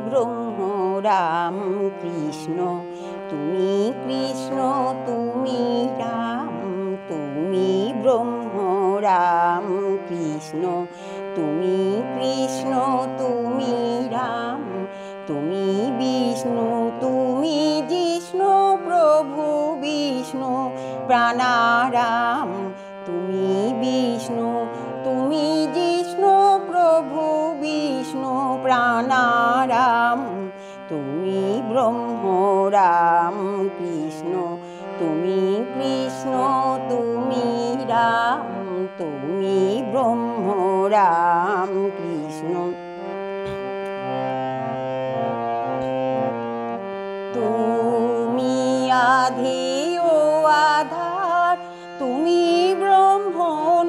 ব্রহ্ম রাম কৃষ্ণ, তুমি কৃষ্ণ তুমি রাম, তুমি ব্রহ্ম রাম কৃষ্ণ, তুমি কৃষ্ণ তুমি রাম, তুমি বিষ্ণু তুমি জিষ্ণু, প্রভু বিষ্ণু প্রাণারাম, তুমি বিষ্ণু তুমি জিষ্ণু, প্রভু বিষ্ণু প্রাণারাম, তুমি ব্রহ্ম রাম কৃষ্ণ, তুমি কৃষ্ণ তুমি রাম, তুমি ব্রহ্ম রাম কৃষ্ণ। তুমি আধি ও আধার, তুমি ব্রহ্ম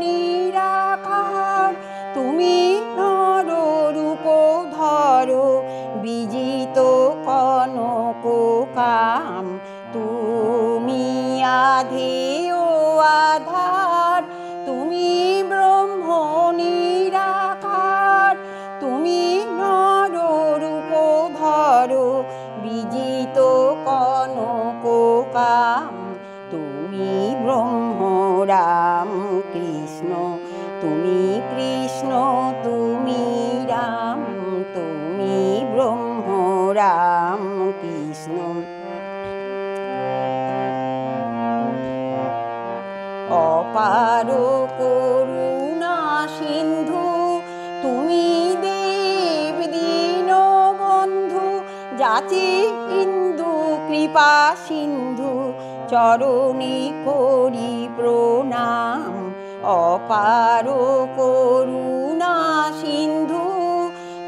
নিরাকার, তুমি নর রূপ ধর বিজিত কনক কাম, তুমি আধি ও আধার, তুমি ব্রহ্ম নিরাকার, তুমি নর রূপ ধর বিজিত কনক কাম, তুমি ব্রহ্ম রাম কৃষ্ণ, তুমি কৃষ্ণ তুমি রাম, তুমি ব্রহ্ম রাম কৃষ্ণ। অপার করুণা সিন্ধু, তুমি দেব দীনবন্ধু, যাচি ইন্দু কৃপা সিন্ধু, চরণে করি প্রণাম। অপার করুণা সিন্ধু,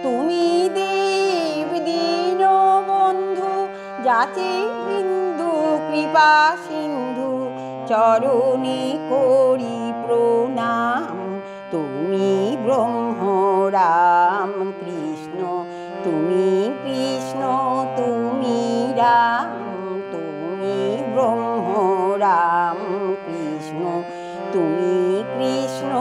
তুমি দেব দীনবন্ধু, যাচি ইন্দু কৃপা সিন্ধু, চরণে করি প্রণাম, তুমি ব্রহ্ম রাম কৃষ্ণ, তুমি কৃষ্ণ তুমি রাম, তুমি ব্রহ্ম রাম কৃষ্ণ, তুমি কৃষ্ণ